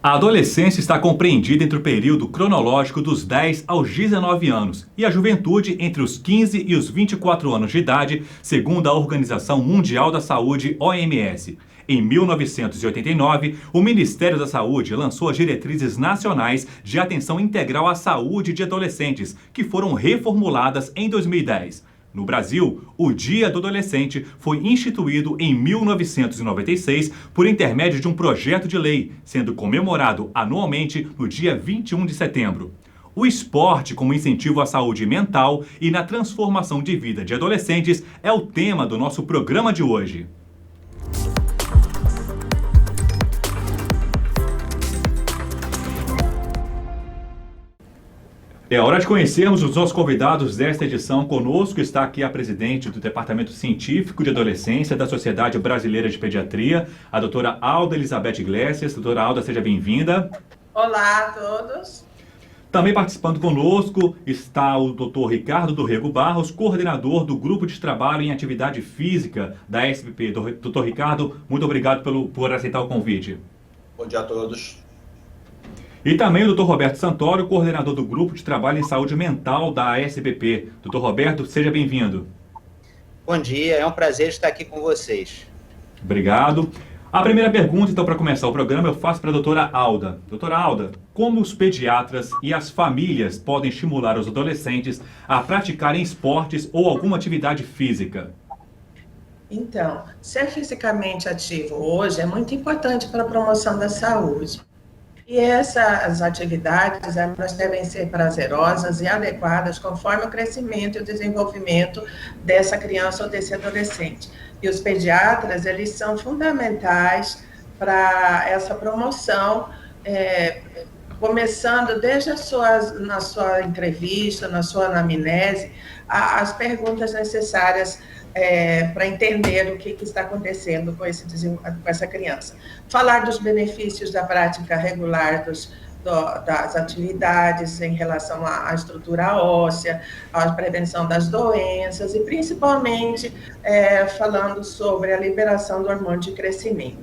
A adolescência está compreendida entre o período cronológico dos 10 aos 19 anos e a juventude entre os 15 e os 24 anos de idade, segundo a Organização Mundial da Saúde, OMS. Em 1989, o Ministério da Saúde lançou as Diretrizes Nacionais de Atenção Integral à Saúde de Adolescentes, que foram reformuladas em 2010. No Brasil, o Dia do Adolescente foi instituído em 1996 por intermédio de um projeto de lei, sendo comemorado anualmente no dia 21 de setembro. O esporte como incentivo à saúde mental e na transformação de vida de adolescentes é o tema do nosso programa de hoje. É hora de conhecermos os nossos convidados desta edição. Conosco está aqui a presidente do Departamento Científico de Adolescência da Sociedade Brasileira de Pediatria, a doutora Alda Elizabeth Iglesias. Doutora Alda, seja bem-vinda. Olá a todos. Também participando conosco está o doutor Ricardo do Rego Barros, coordenador do Grupo de Trabalho em Atividade Física da SBP. Doutor Ricardo, muito obrigado por aceitar o convite. Bom dia a todos. E também o Dr. Roberto Santoro, coordenador do Grupo de Trabalho em Saúde Mental da SBP. Dr. Roberto, seja bem-vindo. Bom dia, é um prazer estar aqui com vocês. Obrigado. A primeira pergunta, então, para começar o programa, eu faço para a doutora Alda. Doutora Alda, como os pediatras e as famílias podem estimular os adolescentes a praticarem esportes ou alguma atividade física? Então, ser fisicamente ativo hoje é muito importante para a promoção da saúde. E essas atividades, elas devem ser prazerosas e adequadas conforme o crescimento e o desenvolvimento dessa criança ou desse adolescente. E os pediatras, eles são fundamentais para essa promoção, começando desde na sua entrevista, na sua anamnese, as perguntas necessárias para entender o que está acontecendo com essa criança. Falar dos benefícios da prática regular das atividades em relação à estrutura óssea, à prevenção das doenças e, principalmente, falando sobre a liberação do hormônio de crescimento.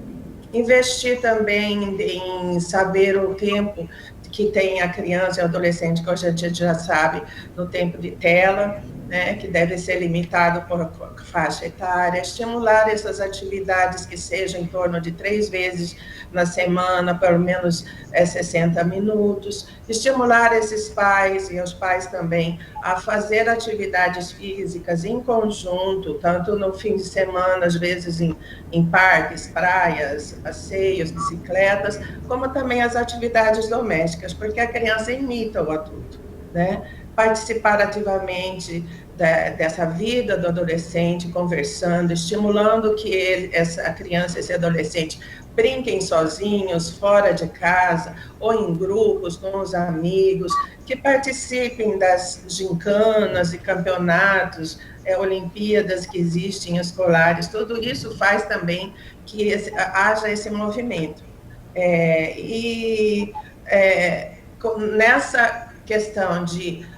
Investir também em saber o tempo que tem a criança e o adolescente, que hoje a gente já sabe, no tempo de tela, né, que deve ser limitado por faixa etária, estimular essas atividades que sejam em torno de 3 vezes na semana, pelo menos 60 minutos, estimular esses pais e os pais também a fazer atividades físicas em conjunto, tanto no fim de semana, às vezes em parques, praias, passeios, bicicletas, como também as atividades domésticas, porque a criança imita o adulto, né? Participar ativamente dessa vida do adolescente, conversando, estimulando que essa criança, esse adolescente, brinquem sozinhos, fora de casa, ou em grupos, com os amigos, que participem das gincanas e campeonatos, Olimpíadas que existem escolares. Tudo isso faz também que haja esse movimento. Nessa questão de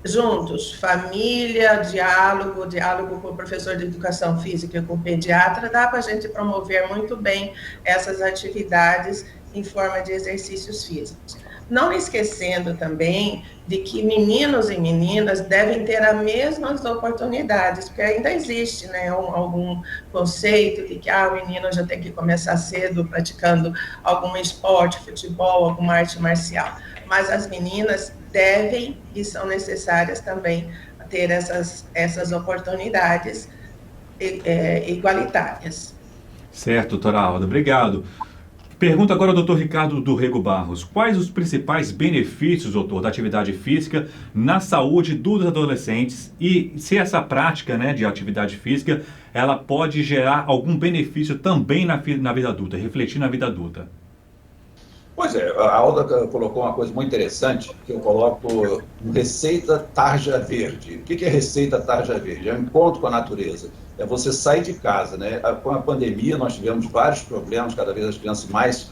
juntos, família, diálogo com o professor de educação física e com o pediatra, dá para a gente promover muito bem essas atividades em forma de exercícios físicos. Não esquecendo também de que meninos e meninas devem ter as mesmas oportunidades, porque ainda existe, né, algum conceito de que o menino já tem que começar cedo praticando algum esporte, futebol, alguma arte marcial. Mas as meninas devem e são necessárias também ter essas oportunidades igualitárias. Certo, doutora Alda, obrigado. Pergunta agora ao doutor Ricardo do Rego Barros. Quais os principais benefícios, doutor, da atividade física na saúde dos adolescentes e se essa prática, né, de atividade física, ela pode gerar algum benefício também na vida adulta, refletir na vida adulta? Pois é, a Alda colocou uma coisa muito interessante, que eu coloco receita tarja verde. O que é receita tarja verde? É um encontro com a natureza. É você sair de casa, né? Com a pandemia nós tivemos vários problemas, cada vez as crianças mais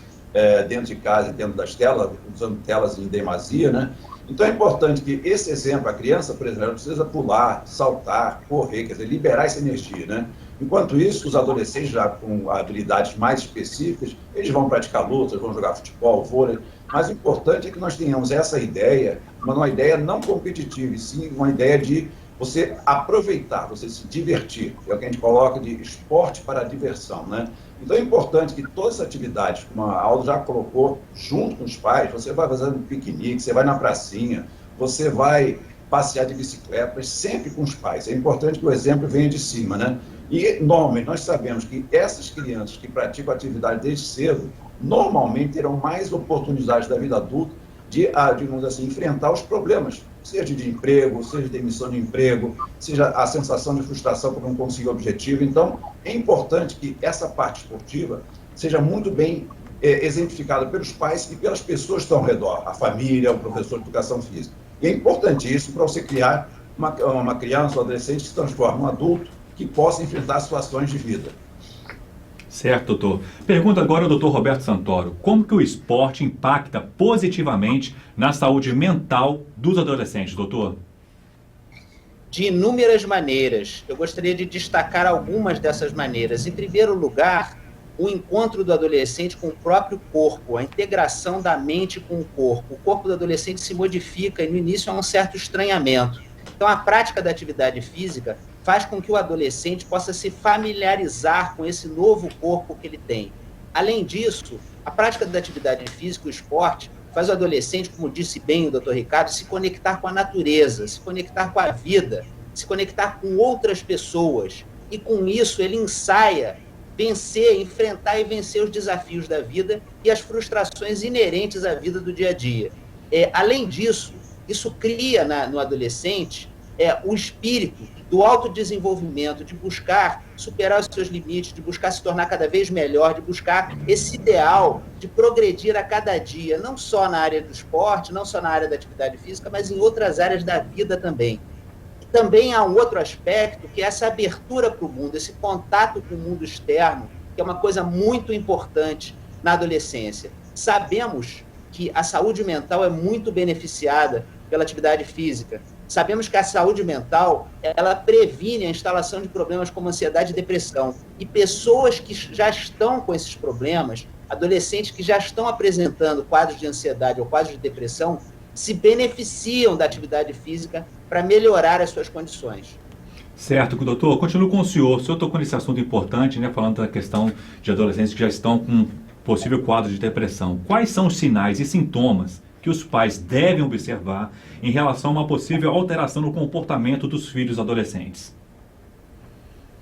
dentro de casa e dentro das telas, usando telas em demasia, né? Então é importante que esse exemplo, a criança, por exemplo, ela precisa pular, saltar, correr, quer dizer, liberar essa energia, né? Enquanto isso, os adolescentes já com habilidades mais específicas, eles vão praticar lutas, vão jogar futebol, vôlei, mas o importante é que nós tenhamos essa ideia, uma ideia não competitiva, e sim uma ideia de você aproveitar, você se divertir, é o que a gente coloca de esporte para a diversão, né? Então é importante que todas as atividades, como a Aldo já colocou, junto com os pais, você vai fazendo um piquenique, você vai na pracinha, você vai passear de bicicleta, mas sempre com os pais. É importante que o exemplo venha de cima, né? E, normalmente, nós sabemos que essas crianças que praticam atividade desde cedo, normalmente terão mais oportunidades da vida adulta de, digamos assim, enfrentar os problemas, seja de emprego, seja de demissão de emprego, seja a sensação de frustração por não conseguir o objetivo. Então, é importante que essa parte esportiva seja muito bem exemplificada pelos pais e pelas pessoas que estão ao redor, a família, o professor de educação física. E é importantíssimo para você criar uma criança ou adolescente que se transforme em um adulto que possa enfrentar situações de vida. Certo, doutor. Pergunta agora ao doutor Roberto Santoro. Como que o esporte impacta positivamente na saúde mental dos adolescentes, doutor? De inúmeras maneiras. Eu gostaria de destacar algumas dessas maneiras. Em primeiro lugar, o encontro do adolescente com o próprio corpo, a integração da mente com o corpo. O corpo do adolescente se modifica e no início há um certo estranhamento. Então, a prática da atividade física faz com que o adolescente possa se familiarizar com esse novo corpo que ele tem. Além disso, a prática da atividade física, o esporte, faz o adolescente, como disse bem o Dr. Ricardo, se conectar com a natureza, se conectar com a vida, se conectar com outras pessoas. E com isso ele ensaia vencer, enfrentar e vencer os desafios da vida e as frustrações inerentes à vida do dia a dia. Além disso, isso cria no adolescente o espírito do autodesenvolvimento, de buscar superar os seus limites, de buscar se tornar cada vez melhor, de buscar esse ideal de progredir a cada dia, não só na área do esporte, não só na área da atividade física, mas em outras áreas da vida também. E também há um outro aspecto, que é essa abertura para o mundo, esse contato com o mundo externo, que é uma coisa muito importante na adolescência. Sabemos que a saúde mental é muito beneficiada pela atividade física. Sabemos que a saúde mental, ela previne a instalação de problemas como ansiedade e depressão. E pessoas que já estão com esses problemas, adolescentes que já estão apresentando quadros de ansiedade ou quadros de depressão, se beneficiam da atividade física para melhorar as suas condições. Certo, doutor. Continuo com o senhor. O senhor tocou nesse assunto importante, né, falando da questão de adolescentes que já estão com possível quadro de depressão. Quais são os sinais e sintomas que os pais devem observar em relação a uma possível alteração no comportamento dos filhos adolescentes?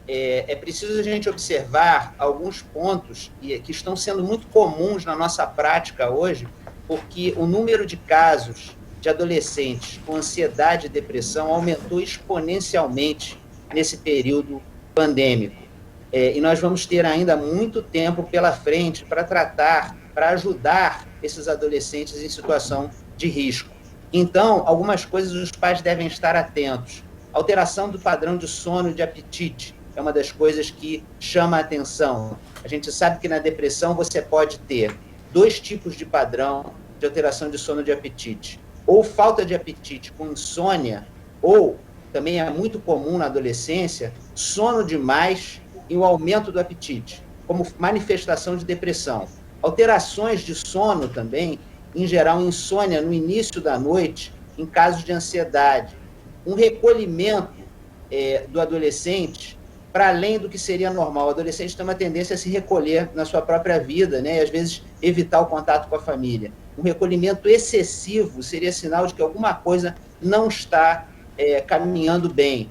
É preciso a gente observar alguns pontos que estão sendo muito comuns na nossa prática hoje, porque o número de casos de adolescentes com ansiedade e depressão aumentou exponencialmente nesse período pandêmico. E nós vamos ter ainda muito tempo pela frente para tratar, para ajudar esses adolescentes em situação de risco. Então, algumas coisas os pais devem estar atentos. Alteração do padrão de sono e de apetite é uma das coisas que chama a atenção. A gente sabe que na depressão você pode ter 2 tipos de padrão de alteração de sono e de apetite. Ou falta de apetite com insônia, ou, também é muito comum na adolescência, sono demais e o aumento do apetite, como manifestação de depressão. Alterações de sono também, em geral insônia no início da noite, em casos de ansiedade. Um recolhimento do adolescente para além do que seria normal. O adolescente tem uma tendência a se recolher na sua própria vida, né, e às vezes evitar o contato com a família. Um recolhimento excessivo seria sinal de que alguma coisa não está caminhando bem.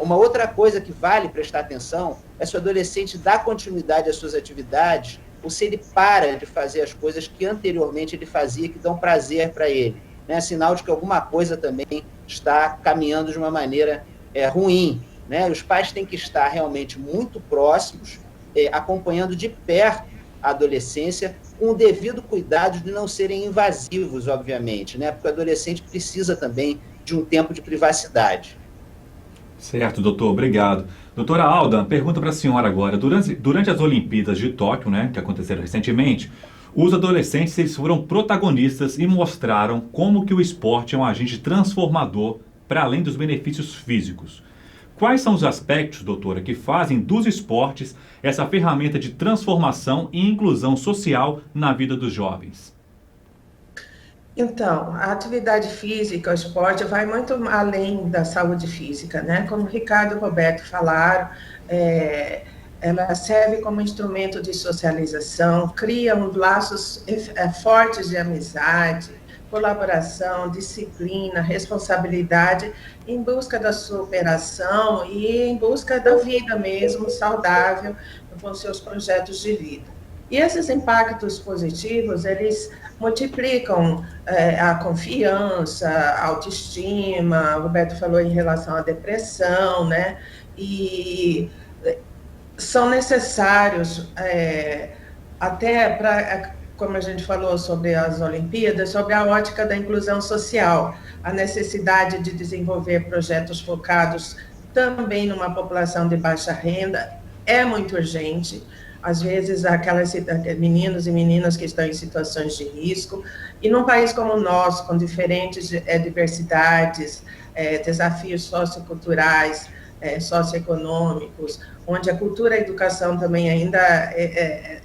Uma outra coisa que vale prestar atenção é se o adolescente dá continuidade às suas atividades ou se ele para de fazer as coisas que anteriormente ele fazia, que dão prazer para ele. Né? Sinal de que alguma coisa também está caminhando de uma maneira ruim. Né? Os pais têm que estar realmente muito próximos, acompanhando de perto a adolescência, com o devido cuidado de não serem invasivos, obviamente, né? Porque o adolescente precisa também de um tempo de privacidade. Certo, doutor, obrigado. Doutora Alda, pergunta para a senhora agora. Durante as Olimpíadas de Tóquio, né, que aconteceram recentemente, Os adolescentes eles foram protagonistas e mostraram como que o esporte é um agente transformador para além dos benefícios físicos. Quais são os aspectos, doutora, que fazem dos esportes essa ferramenta de transformação e inclusão social na vida dos jovens? Então, a atividade física, o esporte, vai muito além da saúde física, né? Como o Ricardo e o Roberto falaram, ela serve como instrumento de socialização, cria laços fortes de amizade, colaboração, disciplina, responsabilidade, em busca da superação e em busca da vida mesmo, saudável, com seus projetos de vida. E esses impactos positivos, eles multiplicam a confiança, a autoestima, o Roberto falou em relação à depressão, né? E são necessários, até para, como a gente falou sobre as Olimpíadas, sobre a ótica da inclusão social, a necessidade de desenvolver projetos focados também numa população de baixa renda é muito urgente. Às vezes, aquelas meninos e meninas que estão em situações de risco, e num país como o nosso, com diferentes diversidades, desafios socioculturais, socioeconômicos, onde a cultura e a educação também ainda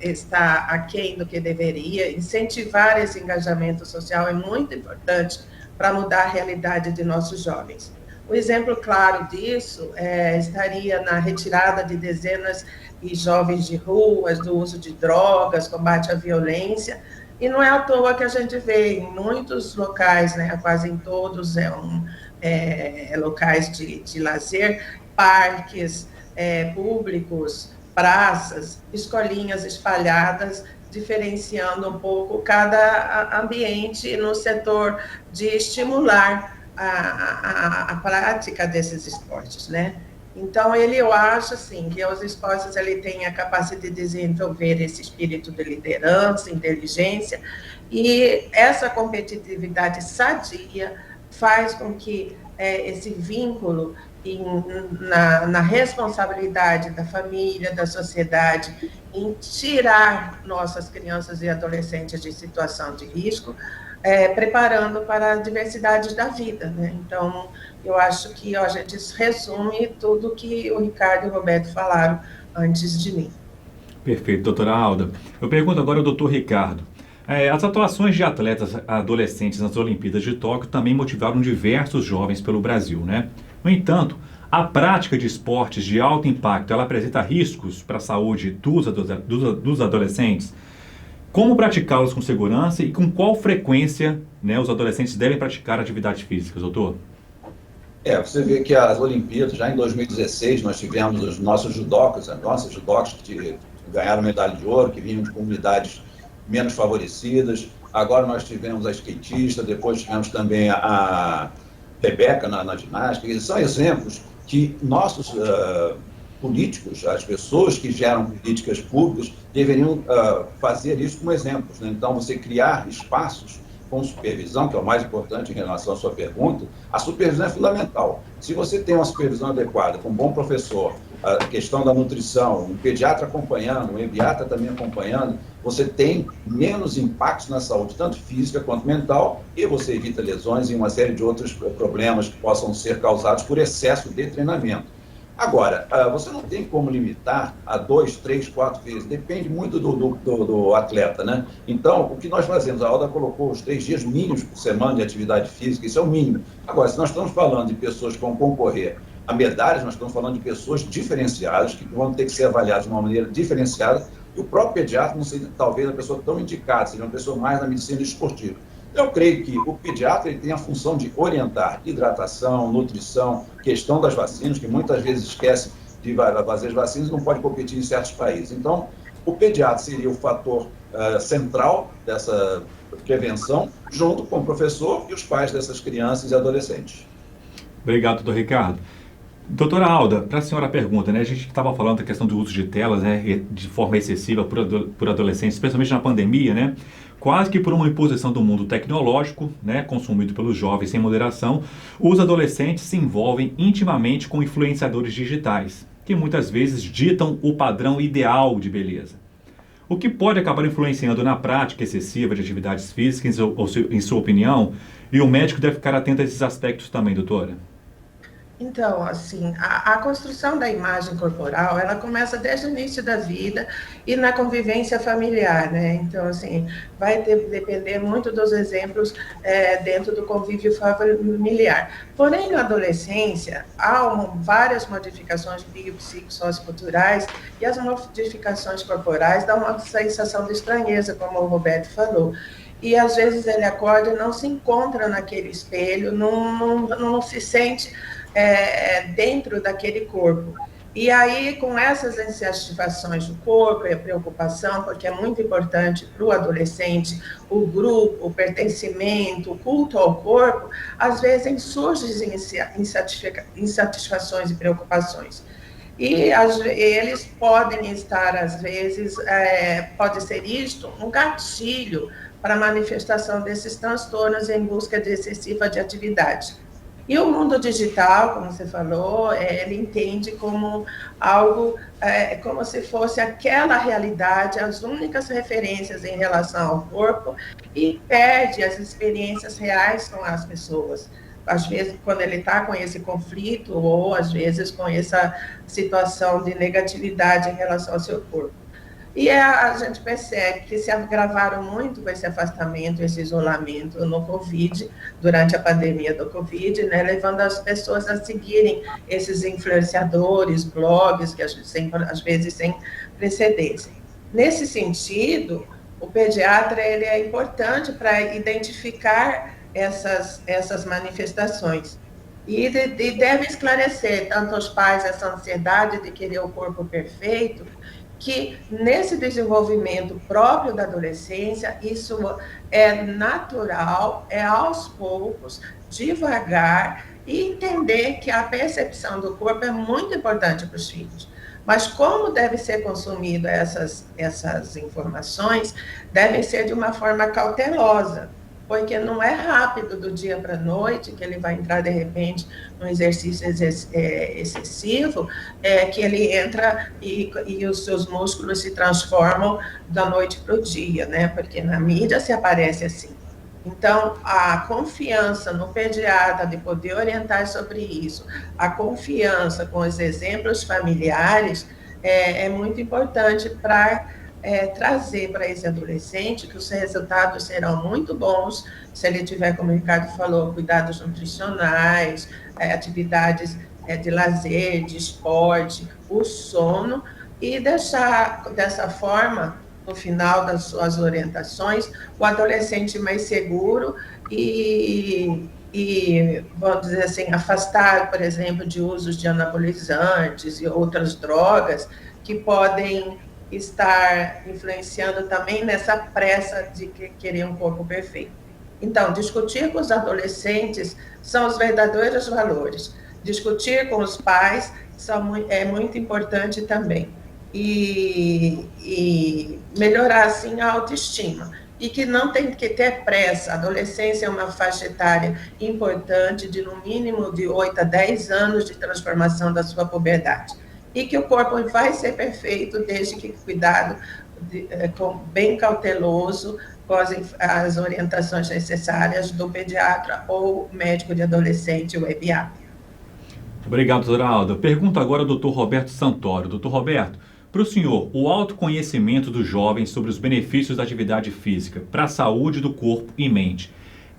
está aquém do que deveria, incentivar esse engajamento social é muito importante para mudar a realidade de nossos jovens. O exemplo claro disso estaria na retirada de dezenas de jovens de ruas, do uso de drogas, combate à violência, e não é à toa que a gente vê em muitos locais, né, quase em todos, locais de lazer, parques públicos, praças, escolinhas espalhadas, diferenciando um pouco cada ambiente no setor de estimular a prática desses esportes, né? Então, eu acho, assim, que os esportes, ele tem a capacidade de desenvolver esse espírito de liderança, inteligência, e essa competitividade sadia faz com que esse vínculo na responsabilidade da família, da sociedade, em tirar nossas crianças e adolescentes de situação de risco, preparando para a diversidade da vida, né? Então, eu acho que a gente resume tudo que o Ricardo e o Roberto falaram antes de mim. Perfeito, doutora Alda. Eu pergunto agora ao doutor Ricardo. As atuações de atletas adolescentes nas Olimpíadas de Tóquio também motivaram diversos jovens pelo Brasil, né? No entanto, a prática de esportes de alto impacto, ela apresenta riscos para a saúde dos adolescentes? Como praticá-los com segurança e com qual frequência, né, os adolescentes devem praticar atividades físicas, doutor? Você vê que as Olimpíadas, já em 2016, nós tivemos os nossos judocas, que ganharam medalha de ouro, que vinham de comunidades menos favorecidas. Agora nós tivemos a skatista, depois tivemos também a Rebeca na ginástica. Eles são exemplos que nossos políticos, as pessoas que geram políticas públicas, deveriam fazer isso como exemplos, né? Então, você criar espaços com supervisão, que é o mais importante em relação à sua pergunta, a supervisão é fundamental. Se você tem uma supervisão adequada, com um bom professor, a questão da nutrição, um pediatra acompanhando, um pediatra também acompanhando, você tem menos impactos na saúde, tanto física quanto mental, e você evita lesões e uma série de outros problemas que possam ser causados por excesso de treinamento. Agora, você não tem como limitar a 2, 3, 4 vezes, depende muito do atleta, né? Então, o que nós fazemos, a Alda colocou os 3 dias mínimos por semana de atividade física, isso é o mínimo. Agora, se nós estamos falando de pessoas que vão concorrer a medalhas, nós estamos falando de pessoas diferenciadas, que vão ter que ser avaliadas de uma maneira diferenciada, e o próprio pediatra não seja talvez a pessoa tão indicada, seja uma pessoa mais na medicina esportiva. Eu creio que o pediatra ele tem a função de orientar hidratação, nutrição, questão das vacinas, que muitas vezes esquece de fazer as vacinas e não pode competir em certos países. Então, o pediatra seria o fator central dessa prevenção, junto com o professor e os pais dessas crianças e adolescentes. Obrigado, doutor Ricardo. Doutora Alda, para a senhora a pergunta, né? A gente estava falando da questão do uso de telas, né, de forma excessiva por adolescentes, especialmente na pandemia, né? Quase que por uma imposição do mundo tecnológico, né, consumido pelos jovens sem moderação, os adolescentes se envolvem intimamente com influenciadores digitais, que muitas vezes ditam o padrão ideal de beleza. o que pode acabar influenciando na prática excessiva de atividades físicas, em sua opinião, e o médico deve ficar atento a esses aspectos também, doutora? Então, assim, a construção da imagem corporal, ela começa desde o início da vida e na convivência familiar, né? Então, assim, vai depender muito dos exemplos dentro do convívio familiar. Porém, na adolescência, há várias modificações biopsicossocioculturais e as modificações corporais dão uma sensação de estranheza, como o Roberto falou. E às vezes ele acorda e não se encontra naquele espelho, não se sente dentro daquele corpo. E aí, com essas insatisfações do corpo e a preocupação, porque é muito importante para o adolescente, o grupo, o pertencimento, o culto ao corpo, às vezes surgem insatisfações e preocupações. E eles podem estar, às vezes, pode ser isto um gatilho para a manifestação desses transtornos em busca de excessiva de atividade. E o mundo digital, como você falou, ele entende como algo, como se fosse aquela realidade, as únicas referências em relação ao corpo, e perde as experiências reais com as pessoas. Às vezes, quando ele está com esse conflito, ou às vezes com essa situação de negatividade em relação ao seu corpo. E a gente percebe que se agravaram muito com esse afastamento, esse isolamento no Covid, durante a pandemia do Covid, né, levando as pessoas a seguirem esses influenciadores, blogs, que às vezes sem precedência. Nesse sentido, o pediatra ele é importante para identificar essas manifestações. E deve esclarecer tanto aos pais essa ansiedade de querer o corpo perfeito, que nesse desenvolvimento próprio da adolescência, isso é natural, é aos poucos, devagar, e entender que a percepção do corpo é muito importante para os filhos. Mas como deve ser consumido essas informações, devem ser de uma forma cautelosa, porque não é rápido do dia para a noite que ele vai entrar, de repente, num exercício excessivo, que ele entra e os seus músculos se transformam da noite para o dia, né? Porque na mídia se aparece assim. Então, a confiança no pediatra de poder orientar sobre isso, a confiança com os exemplos familiares é muito importante para trazer para esse adolescente que os resultados serão muito bons se ele tiver, como o Ricardo falou, cuidados nutricionais, atividades de lazer, de esporte, o sono, e deixar dessa forma, no final das suas orientações, o adolescente mais seguro e vamos dizer assim, afastar, por exemplo, de usos de anabolizantes e outras drogas que podem estar influenciando também nessa pressa de querer um corpo perfeito. Então, discutir com os adolescentes são os verdadeiros valores. Discutir com os pais é muito importante também. E melhorar, assim, a autoestima. E que não tem que ter pressa. A adolescência é uma faixa etária importante de, no mínimo, de 8 a 10 anos de transformação da sua puberdade. E que o corpo vai ser perfeito desde que cuidado bem cauteloso com as orientações necessárias do pediatra ou médico de adolescente, o EBIAP. Obrigado, doutora Alda. Pergunta agora ao doutor Roberto Santoro. Doutor Roberto, para o senhor, o autoconhecimento dos jovens sobre os benefícios da atividade física para a saúde do corpo e mente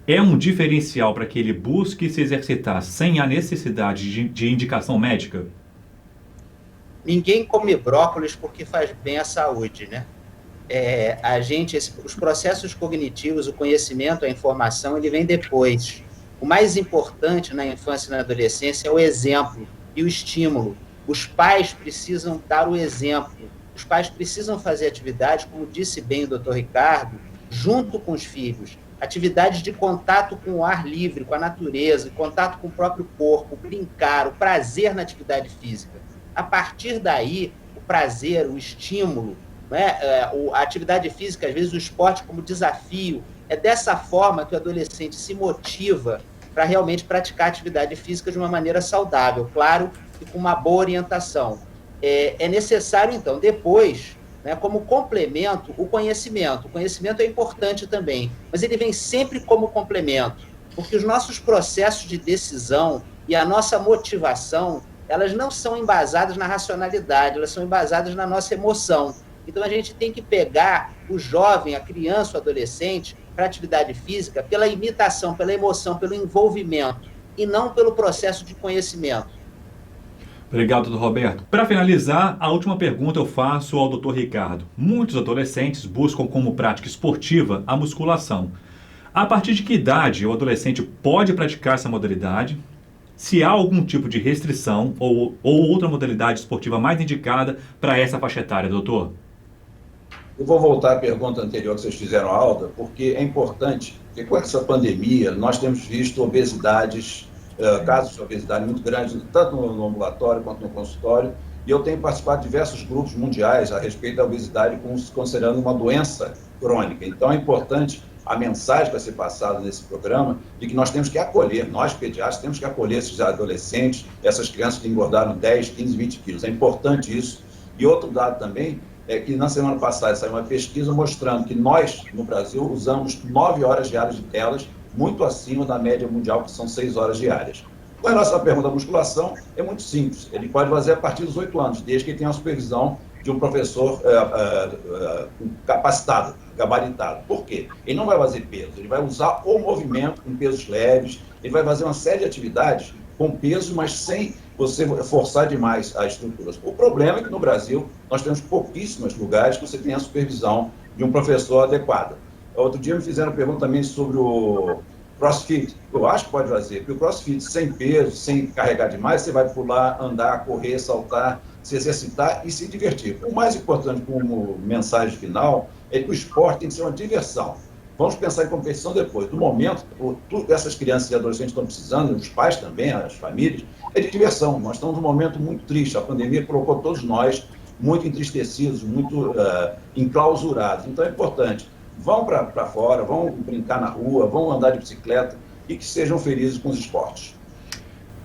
é um diferencial para que ele busque se exercitar sem a necessidade de indicação médica? Ninguém come brócolis porque faz bem à saúde, né? Os processos cognitivos, o conhecimento, a informação, ele vem depois. O mais importante na infância e na adolescência é o exemplo e o estímulo. Os pais precisam dar o exemplo. Os pais precisam fazer atividades, como disse bem o doutor Ricardo, junto com os filhos. Atividades de contato com o ar livre, com a natureza, contato com o próprio corpo, brincar, o prazer na atividade física. A partir daí, o prazer, o estímulo, né, a atividade física, às vezes o esporte como desafio, é dessa forma que o adolescente se motiva para realmente praticar atividade física de uma maneira saudável, claro, e com uma boa orientação. É necessário, então, depois, né, como complemento o conhecimento. O conhecimento é importante também, mas ele vem sempre como complemento, porque os nossos processos de decisão e a nossa motivação, elas não são embasadas na racionalidade, elas são embasadas na nossa emoção. Então, a gente tem que pegar o jovem, a criança, o adolescente, para a atividade física, pela imitação, pela emoção, pelo envolvimento, e não pelo processo de conhecimento. Obrigado, doutor Roberto. Para finalizar, a última pergunta eu faço ao doutor Ricardo. Muitos adolescentes buscam como prática esportiva a musculação. A partir de que idade o adolescente pode praticar essa modalidade? Se há algum tipo de restrição ou outra modalidade esportiva mais indicada para essa faixa etária, doutor? Eu vou voltar à pergunta anterior que vocês fizeram, Alda, porque é importante, porque com essa pandemia nós temos visto obesidades, casos de obesidade muito grandes, tanto no ambulatório quanto no consultório, e eu tenho participado de diversos grupos mundiais a respeito da obesidade considerando uma doença crônica. Então é importante a mensagem que vai ser passada nesse programa de que nós temos que acolher, nós pediatras temos que acolher esses adolescentes, essas crianças que engordaram 10, 15, 20 quilos. É importante isso. E outro dado também é que na semana passada saiu uma pesquisa mostrando que nós, no Brasil, usamos 9 horas diárias de telas, muito acima da média mundial, que são 6 horas diárias. Com relação à pergunta da musculação, é muito simples. Ele pode fazer a partir dos 8 anos, desde que ele tenha a supervisão de um professor capacitado, gabaritado. Por quê? Ele não vai fazer peso, ele vai usar o movimento com pesos leves, ele vai fazer uma série de atividades com peso, mas sem você forçar demais as estruturas. O problema é que no Brasil nós temos pouquíssimos lugares que você tenha a supervisão de um professor adequado. Outro dia me fizeram pergunta também sobre o CrossFit. Eu acho que pode fazer, porque o CrossFit sem peso, sem carregar demais, você vai pular, andar, correr, saltar, se exercitar e se divertir. O mais importante como mensagem final é que o esporte tem que ser uma diversão. Vamos pensar em competição depois. No momento, tudo que essas crianças e adolescentes estão precisando, os pais também, as famílias, é de diversão. Nós estamos num momento muito triste. A pandemia colocou todos nós muito entristecidos, muito enclausurados. Então é importante. Vão para fora, vão brincar na rua, vão andar de bicicleta e que sejam felizes com os esportes.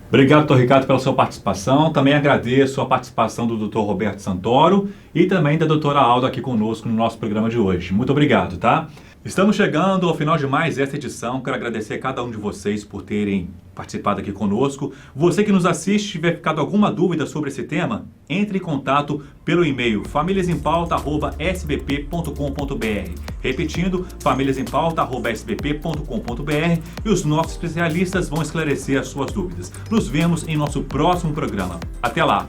Obrigado, doutor Ricardo, pela sua participação. Também agradeço a participação do doutor Roberto Santoro e também da doutora Alda aqui conosco no nosso programa de hoje. Muito obrigado, tá? Estamos chegando ao final de mais esta edição. Quero agradecer a cada um de vocês por terem participado aqui conosco. Você que nos assiste, tiver ficado alguma dúvida sobre esse tema, entre em contato pelo e-mail famíliasempauta@sbp.com.br. Repetindo, famíliasempauta@sbp.com.br, e os nossos especialistas vão esclarecer as suas dúvidas. Nos vemos em nosso próximo programa. Até lá!